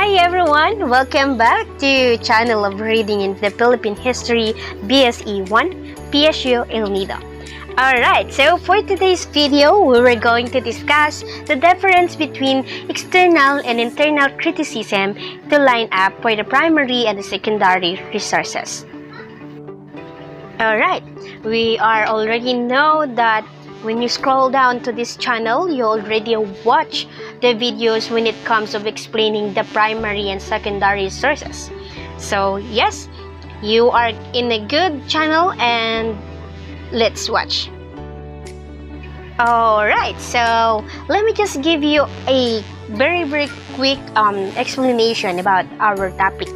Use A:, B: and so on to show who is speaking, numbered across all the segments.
A: Hi everyone! Welcome back to Channel of Reading in the Philippine History BSE 1 PSU El Nido. Alright, so for today's video, we were going to discuss the difference between external and internal criticism to line up for the primary and the secondary resources. Alright, we are already know that when you scroll down to this channel, you already watch the videos when it comes of explaining the primary and secondary sources. So yes, you are in a good channel and let's watch. Alright, so let me just give you a very quick explanation about our topic.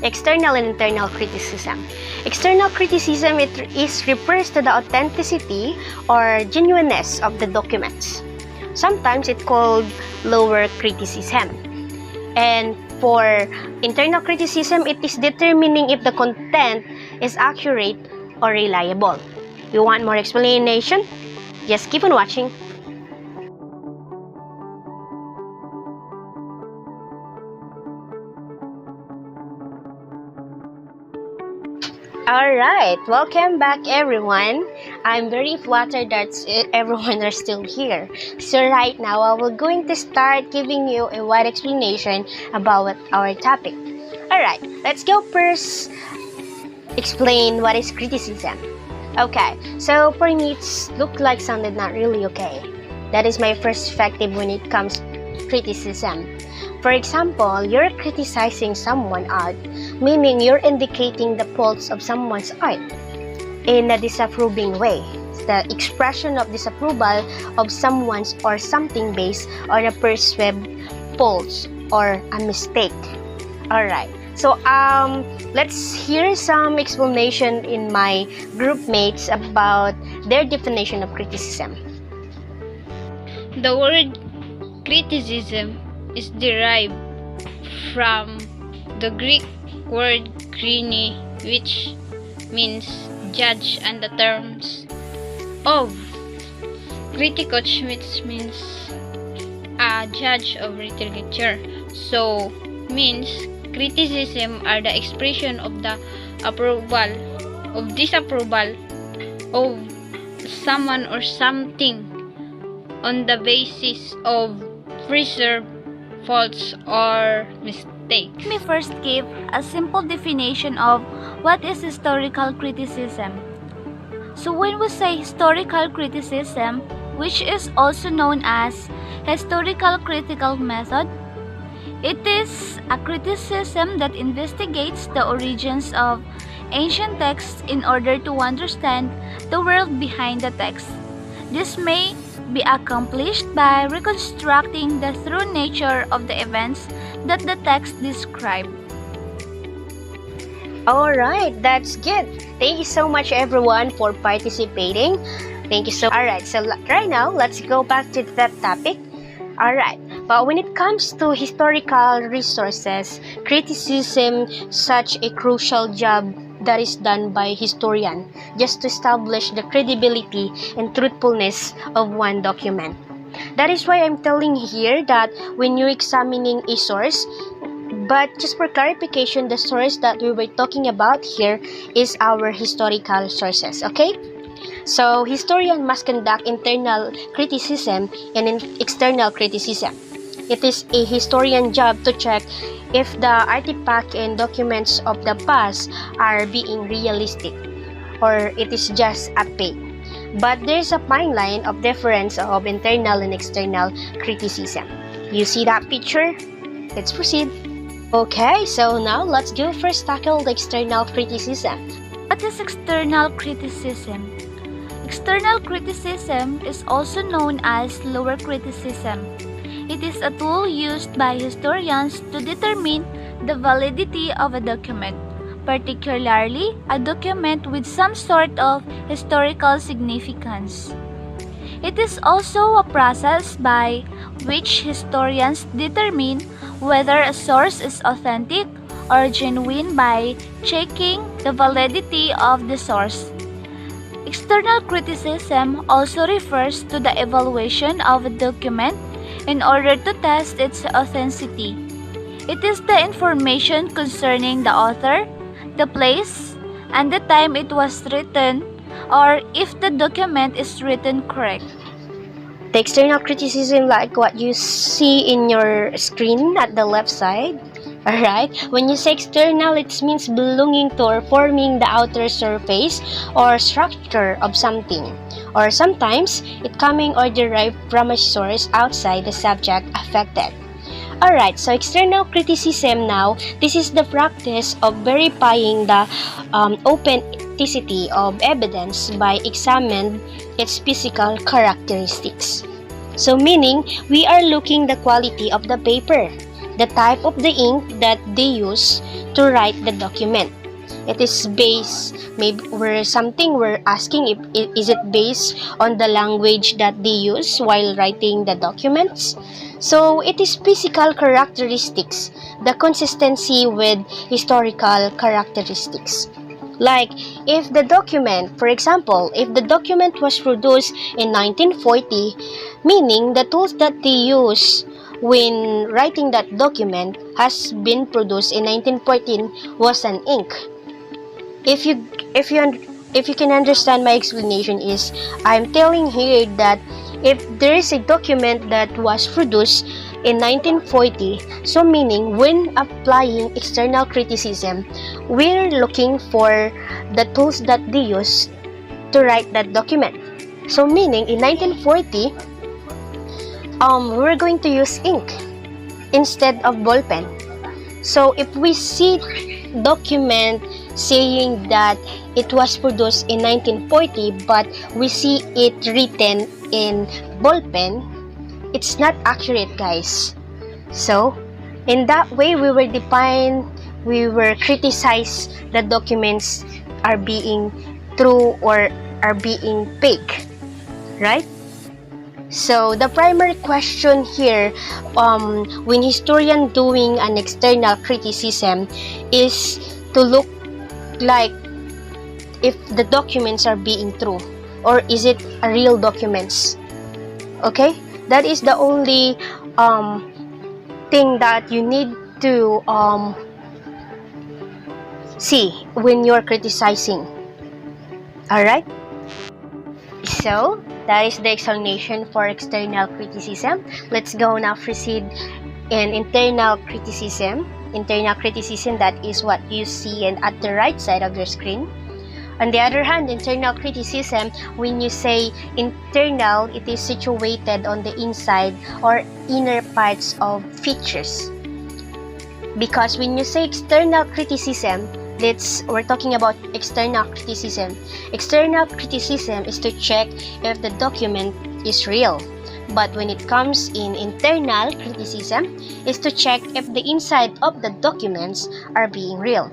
A: External and internal criticism. External criticism refers to the authenticity or genuineness of the documents. Sometimes it's called lower criticism. And for internal criticism, it is determining if the content is accurate or reliable. You want more explanation? Just keep on watching. Alright, welcome back everyone. I'm very flattered that everyone are still here. So right now, I will going to start giving you a wide explanation about our topic. Alright, let's go first explain what is criticism. Okay, so for me it's sounded not really okay. That is my first perspective when it comes to criticism. For example, you're criticizing someone's art, meaning you're indicating the faults of someone's art in a disapproving way. The expression of disapproval of someone's or something based on a perceived fault or a mistake. Alright, so let's hear some explanation in my group mates about their definition of criticism.
B: The word criticism is derived from the Greek word krine, which means judge, and the terms of kritikos, which means a judge of literature. So means criticism are the expression of the approval of disapproval of someone or something on the basis of preserved faults or mistakes.
C: Let me first give a simple definition of what is historical criticism. So when we say historical criticism, which is also known as historical critical method, it is a criticism that investigates the origins of ancient texts in order to understand the world behind the text. This may be accomplished by reconstructing the true nature of the events that the text describe.
A: Alright, that's good. Thank you so much everyone for participating. Thank you so much. Alright, so right now, let's go back to that topic. Alright, but when it comes to historical resources, criticism such a crucial job that is done by historian just to establish the credibility and truthfulness of one document. That is why I'm telling here that when you're examining a source, but just for clarification, the source that we were talking about here is our historical sources, okay? So, historian must conduct internal criticism and external criticism. It is a historian job to check if the artifact and documents of the past are being realistic or it is just a fake. But there's a fine line of difference of internal and external criticism. You see that picture? Let's proceed. Okay, so now let's go first tackle the external criticism.
C: What is external criticism? External criticism is also known as lower criticism. It is a tool used by historians to determine the validity of a document, particularly a document with some sort of historical significance. It is also a process by which historians determine whether a source is authentic or genuine by checking the validity of the source. External criticism also refers to the evaluation of a document in order to test its authenticity. It is the information concerning the author, the place, and the time it was written, or if the document is written correct.
A: The external criticism, like what you see in your screen at the left side. Alright, when you say external, it means belonging to or forming the outer surface or structure of something, or sometimes it coming or derived from a source outside the subject affected. Alright, so external criticism now, this is the practice of verifying the authenticity of evidence by examining its physical characteristics. So meaning, we are looking the quality of the paper, the type of the ink that they use to write the document. It is based, maybe we're asking if is it based on the language that they use while writing the documents. So it is physical characteristics, the consistency with historical characteristics. Like if the document, for example, if the document was produced in 1940, meaning the tools that they use when writing that document has been produced in 1914 was an ink. If you can understand my explanation is, I'm telling here that if there is a document that was produced in 1940, so meaning when applying external criticism, we're looking for the tools that they use to write that document. So meaning in 1940, we're going to use ink instead of ball pen. So if we see document saying that it was produced in 1940 but we see it written in ball pen, it's not accurate, guys. So in that way, we were criticized the documents are being true or are being fake, right? So the primary question here, when historian doing an external criticism, is to look like if the documents are being true or is it a real documents. Okay, that is the only thing that you need to see when you're criticizing. Alright, so that is the explanation for external criticism. Let's go now proceed in internal criticism. Internal criticism, that is what you see at the right side of your screen. On the other hand, internal criticism, when you say internal, it is situated on the inside or inner parts of features. Because when you say external criticism, we're talking about external criticism. External criticism is to check if the document is real. But when it comes in internal criticism, is to check if the inside of the documents are being real.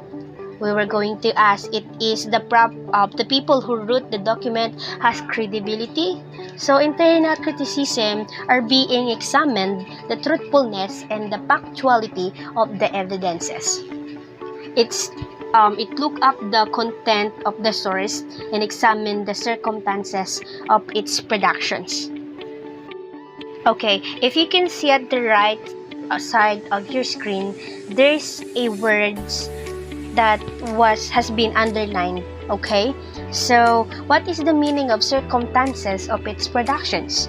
A: We were going to ask, it is the people who wrote the document has credibility. So internal criticism are being examined the truthfulness and the factuality of the evidences. It look up the content of the source and examine the circumstances of its productions. Okay, if you can see at the right side of your screen, there's a words that has been underlined. Okay, so what is the meaning of circumstances of its productions?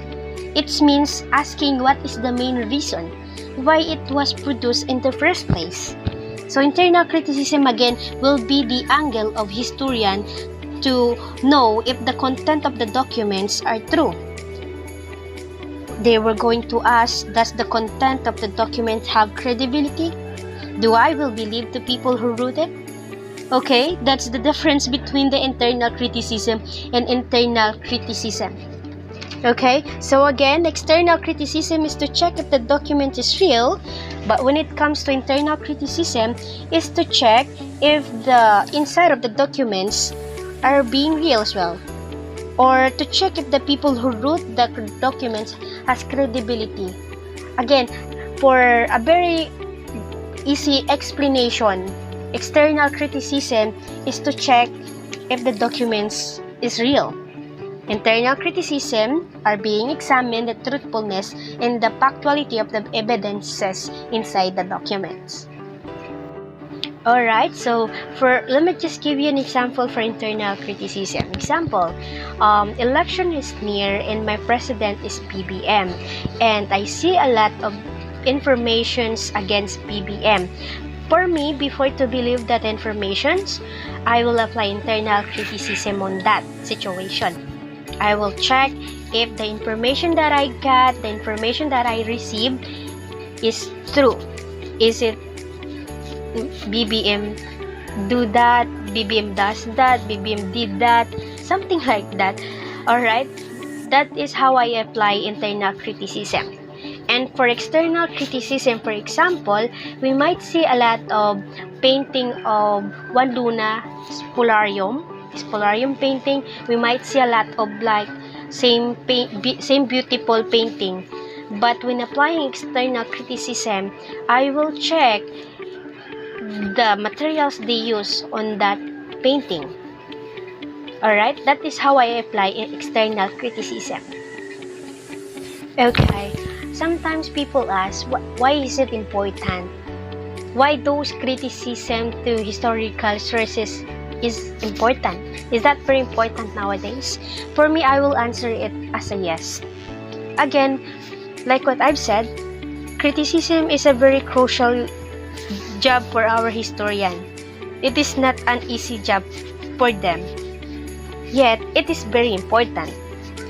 A: It means asking what is the main reason why it was produced in the first place. So internal criticism again will be the angle of historian to know if the content of the documents are true. They were going to ask, does the content of the document have credibility? Do I will believe the people who wrote it? Okay, that's the difference between the internal criticism and internal criticism. Okay, so again, external criticism is to check if the document is real, but when it comes to internal criticism, is to check if the inside of the documents are being real as well, or to check if the people who wrote the documents has credibility. Again, for a very easy explanation, external criticism is to check if the documents is real. Internal criticism are being examined the truthfulness and the factuality of the evidences inside the documents. Alright, so let me just give you an example for internal criticism. Example, election is near and my president is BBM, and I see a lot of informations against BBM. For me, before to believe that informations, I will apply internal criticism on that situation. I will check if the information that I got, the information that I received is true. Is it BBM do that, BBM does that, BBM did that, something like that. Alright, that is how I apply internal criticism. And for external criticism, for example, we might see a lot of painting of Juan Luna Spolarium painting. We might see a lot of like same beautiful painting. But when applying external criticism, I will check the materials they use on that painting. Alright, that is how I apply external criticism. Okay, sometimes people ask, why is it important? Why those criticism to historical sources is important? Is that very important nowadays? For me, I will answer it as a yes. Again, like what I've said, criticism is a very crucial job for our historian. It is not an easy job for them. Yet, it is very important.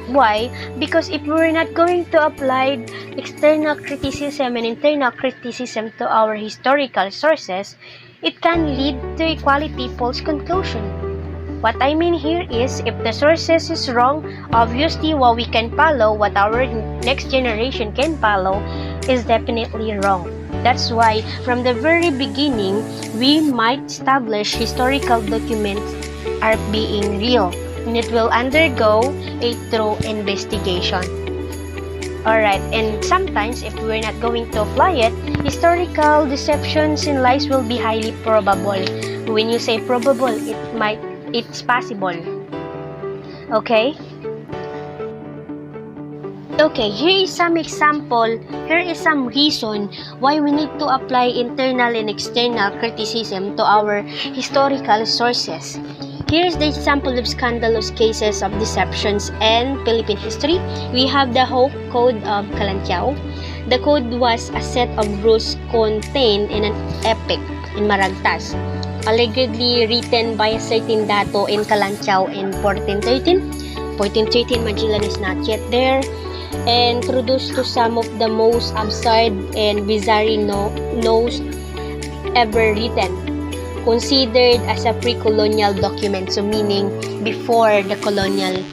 A: Why? Because if we're not going to apply external criticism and internal criticism to our historical sources, it can lead to equality false conclusion. What I mean here is, if the sources is wrong, obviously what we can follow, what our next generation can follow, is definitely wrong. That's why, from the very beginning, we might establish historical documents are being real, and it will undergo a thorough investigation. Alright, and sometimes, if we're not going to apply it, historical deceptions and lies will be highly probable. When you say probable, it's possible. Okay? Okay, here is some example, here is some reason why we need to apply internal and external criticism to our historical sources. Here is the example of scandalous cases of deceptions in Philippine history. We have the Hawke Code of Kalantiao. The code was a set of rules contained in an epic in Maragtas, allegedly written by a certain Dato in Kalantiao in 1413. 1413, Magellan is not yet there. And introduced to some of the most absurd and bizarre notes ever written, considered as a pre-colonial document, so meaning before the colonial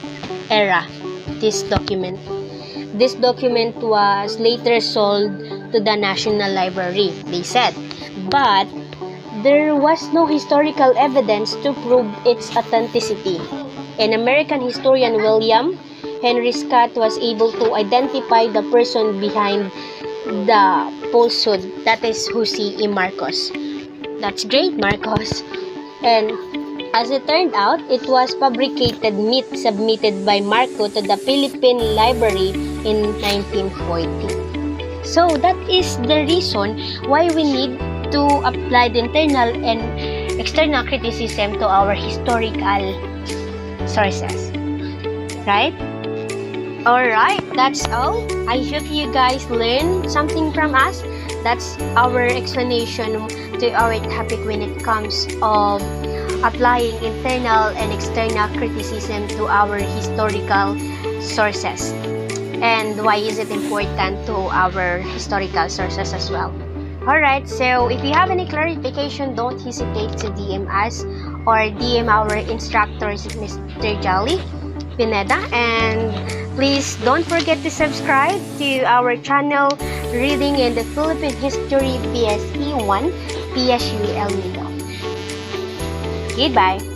A: era. This document was later sold to the National Library, they said, but there was no historical evidence to prove its authenticity. An American historian, William Henry Scott, was able to identify the person behind the falsehood, that is Jose E. Marcos. That's great, Marcos. And as it turned out, it was fabricated myth submitted by Marco to the Philippine Library in 1940. So that is the reason why we need to apply the internal and external criticism to our historical sources. Right? Alright, that's all. I hope you guys learned something from us. That's our explanation to our topic when it comes of applying internal and external criticism to our historical sources. And why is it important to our historical sources as well. Alright, so if you have any clarification, don't hesitate to DM us or DM our instructors, Mr. Jolly Pineda, and please don't forget to subscribe to our channel, Reading in the Philippine History PSE 1, PSU El Nido. Goodbye!